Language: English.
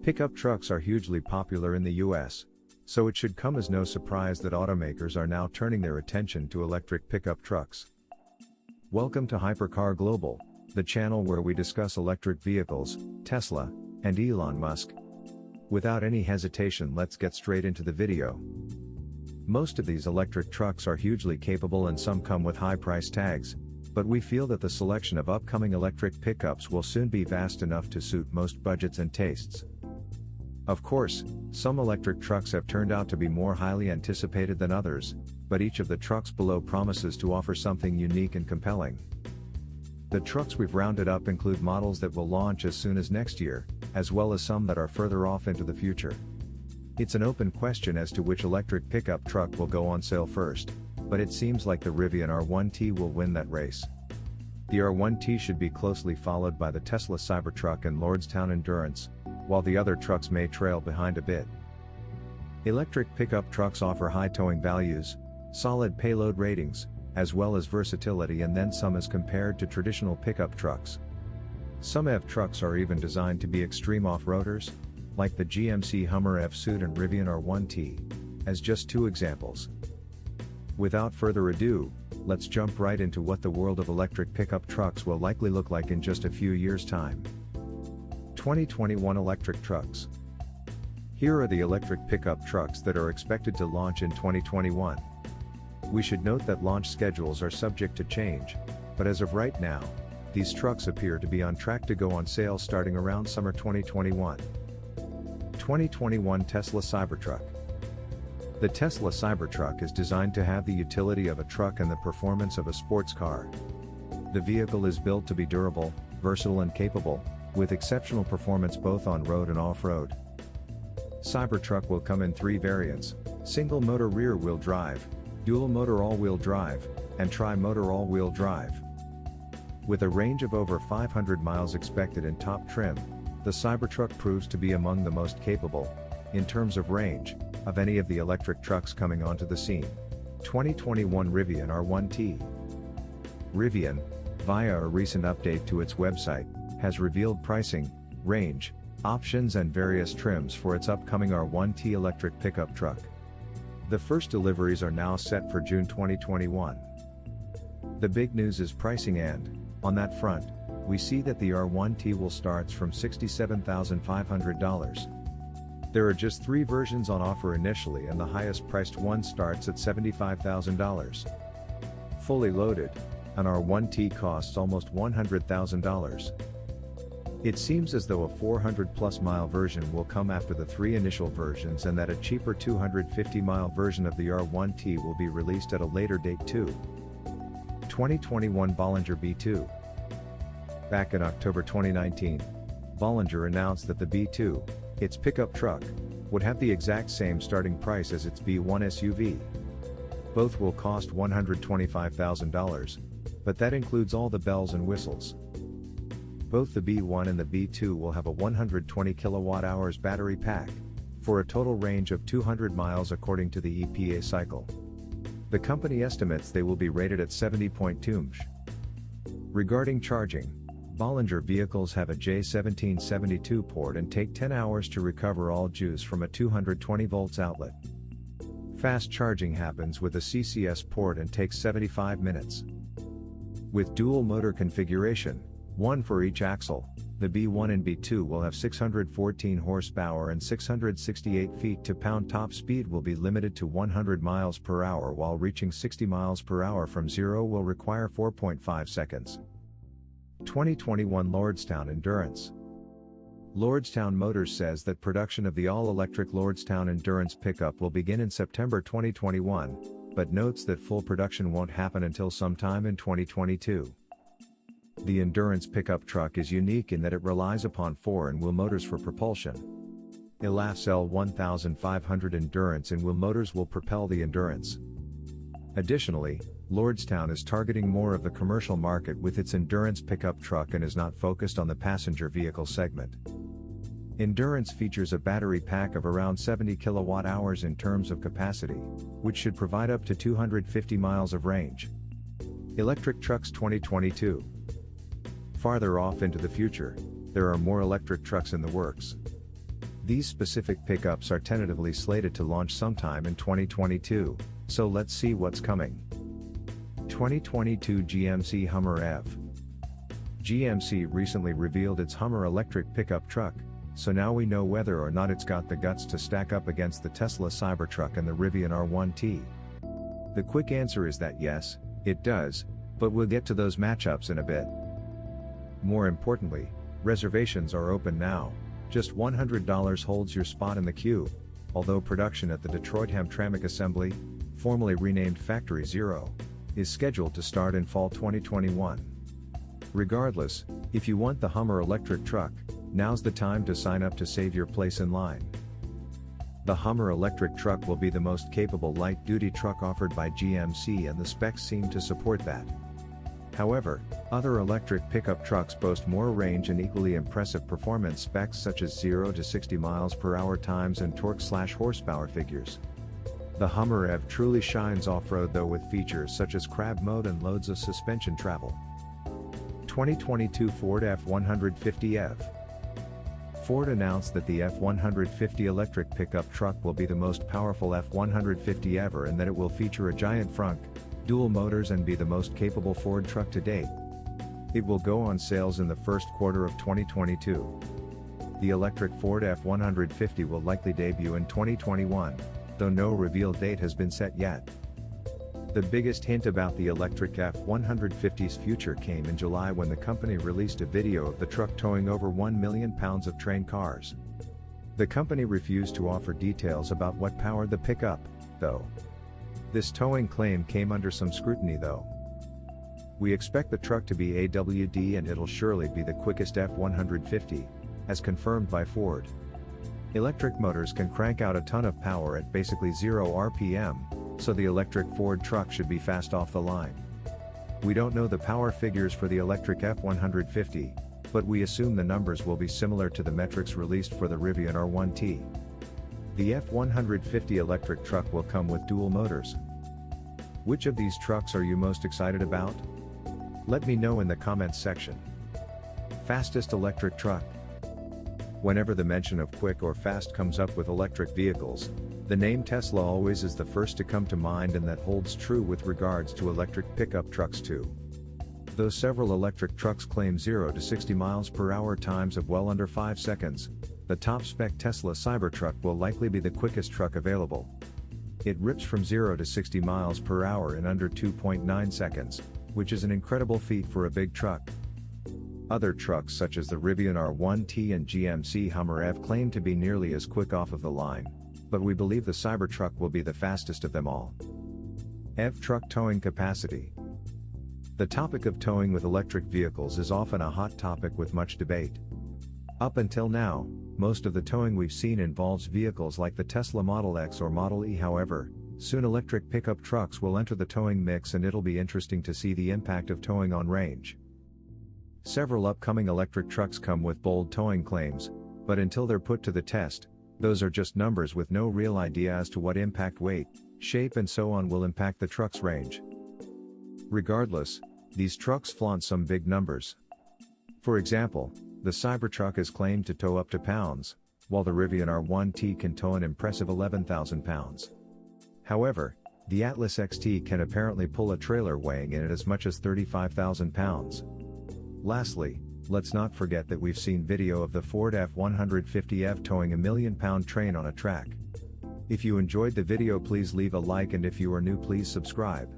Pickup trucks are hugely popular in the US, so it should come as no surprise that automakers are now turning their attention to electric pickup trucks. Welcome to Hypercar Global, the channel where we discuss electric vehicles, Tesla, and Elon Musk. Without any hesitation, let's get straight into the video. Most of these electric trucks are hugely capable and some come with high price tags, but we feel that the selection of upcoming electric pickups will soon be vast enough to suit most budgets and tastes. Of course, some electric trucks have turned out to be more highly anticipated than others, but each of the trucks below promises to offer something unique and compelling. The trucks we've rounded up include models that will launch as soon as next year, as well as some that are further off into the future. It's an open question as to which electric pickup truck will go on sale first, but it seems like the Rivian R1T will win that race. The R1T should be closely followed by the Tesla Cybertruck and Lordstown Endurance, while the other trucks may trail behind a bit. Electric pickup trucks offer high towing values, solid payload ratings, as well as versatility and then some as compared to traditional pickup trucks. Some EV trucks are even designed to be extreme off-roaders, like the GMC Hummer F-Suit and Rivian R1T, as just two examples. Without further ado, let's jump right into what the world of electric pickup trucks will likely look like in just a few years' time. 2021 electric trucks. Here are the electric pickup trucks that are expected to launch in 2021. We should note that launch schedules are subject to change, but as of right now, these trucks appear to be on track to go on sale starting around summer 2021. 2021 Tesla Cybertruck. The Tesla Cybertruck is designed to have the utility of a truck and the performance of a sports car. The vehicle is built to be durable, versatile and capable, with exceptional performance both on road and off-road. Cybertruck will come in three variants: single motor rear-wheel drive, dual motor all-wheel drive, and tri-motor all-wheel drive. With a range of over 500 miles expected in top trim, the Cybertruck proves to be among the most capable, in terms of range, of any of the electric trucks coming onto the scene. 2021 Rivian R1T. Rivian, via a recent update to its website, has revealed pricing, range, options and various trims for its upcoming R1T electric pickup truck. The first deliveries are now set for June 2021. The big news is pricing, and, on that front, we see that the R1T will start from $67,500. There are just three versions on offer initially and the highest priced one starts at $75,000. Fully loaded, an R1T costs almost $100,000. It seems as though a 400-plus mile version will come after the three initial versions and that a cheaper 250-mile version of the R1T will be released at a later date too. 2021 Bollinger B2. Back in October 2019, Bollinger announced that the B2, its pickup truck, would have the exact same starting price as its B1 SUV. Both will cost $125,000, but that includes all the bells and whistles. Both the B1 and the B2 will have a 120 kWh battery pack, for a total range of 200 miles according to the EPA cycle. The company estimates they will be rated at 70.2 mph. Regarding charging, Bollinger vehicles have a J1772 port and take 10 hours to recover all juice from a 220 volts outlet. Fast charging happens with a CCS port and takes 75 minutes. With dual motor configuration, one for each axle, the B1 and B2 will have 614 horsepower and 668 feet-to-pound. Top speed will be limited to 100 miles per hour, while reaching 60 miles per hour from zero will require 4.5 seconds. 2021 Lordstown Endurance. Lordstown Motors says that production of the all-electric Lordstown Endurance pickup will begin in September 2021, but notes that full production won't happen until sometime in 2022. The Endurance pickup truck is unique in that it relies upon four-in-wheel motors for propulsion. ELAF's L1500 Endurance in-wheel motors will propel the Endurance. Additionally, Lordstown is targeting more of the commercial market with its Endurance pickup truck and is not focused on the passenger vehicle segment. Endurance features a battery pack of around 70 kWh in terms of capacity, which should provide up to 250 miles of range. Electric trucks 2022. Farther off into the future, there are more electric trucks in the works. These specific pickups are tentatively slated to launch sometime in 2022, so let's see what's coming. 2022 GMC Hummer EV. GMC recently revealed its Hummer electric pickup truck, so now we know whether or not it's got the guts to stack up against the Tesla Cybertruck and the Rivian R1T. The quick answer is that yes, it does, but we'll get to those matchups in a bit. More importantly, reservations are open now. Just $100 holds your spot in the queue, although production at the Detroit Hamtramck Assembly, formerly renamed Factory Zero, is scheduled to start in fall 2021. Regardless, if you want the Hummer electric truck, now's the time to sign up to save your place in line. The Hummer electric truck will be the most capable light-duty truck offered by GMC, and the specs seem to support that. However, other electric pickup trucks boast more range and equally impressive performance specs such as 0 to 60 miles per hour times and torque/horsepower figures. The Hummer EV truly shines off-road though, with features such as crab mode and loads of suspension travel. 2022 Ford F-150 EV. Ford announced that the F-150 electric pickup truck will be the most powerful F-150 ever, and that it will feature a giant frunk, dual motors, and be the most capable Ford truck to date. It will go on sales in the first quarter of 2022. The electric Ford F-150 will likely debut in 2021, though no reveal date has been set yet. The biggest hint about the electric F-150's future came in July when the company released a video of the truck towing over 1 million pounds of train cars. The company refused to offer details about what powered the pickup, though. This towing claim came under some scrutiny though. We expect the truck to be AWD, and it'll surely be the quickest F-150, as confirmed by Ford. Electric motors can crank out a ton of power at basically 0 RPM, so the electric Ford truck should be fast off the line. We don't know the power figures for the electric F-150, but we assume the numbers will be similar to the metrics released for the Rivian R1T. The F-150 electric truck will come with dual motors. Which of these trucks are you most excited about? Let me know in the comments section. Fastest electric truck. Whenever the mention of quick or fast comes up with electric vehicles, the name Tesla always is the first to come to mind, and that holds true with regards to electric pickup trucks too. Though several electric trucks claim 0 to 60 miles per hour times of well under 5 seconds, the top-spec Tesla Cybertruck will likely be the quickest truck available. It rips from 0 to 60 miles per hour in under 2.9 seconds, which is an incredible feat for a big truck. Other trucks such as the Rivian R1T and GMC Hummer EV claim to be nearly as quick off of the line, but we believe the Cybertruck will be the fastest of them all. EV truck towing capacity. The topic of towing with electric vehicles is often a hot topic with much debate. Up until now, most of the towing we've seen involves vehicles like the Tesla Model X or Model E. However, soon electric pickup trucks will enter the towing mix, and it'll be interesting to see the impact of towing on range. Several upcoming electric trucks come with bold towing claims, but until they're put to the test, those are just numbers with no real idea as to what impact weight, shape and so on will impact the truck's range. Regardless, these trucks flaunt some big numbers. For example, the Cybertruck is claimed to tow up to pounds, while the Rivian R1T can tow an impressive 11,000 pounds. However, the Atlas XT can apparently pull a trailer weighing in at as much as 35,000 pounds. Lastly, let's not forget that we've seen video of the Ford F-150 EV towing a million-pound train on a track. If you enjoyed the video, please leave a like, and if you are new, please subscribe.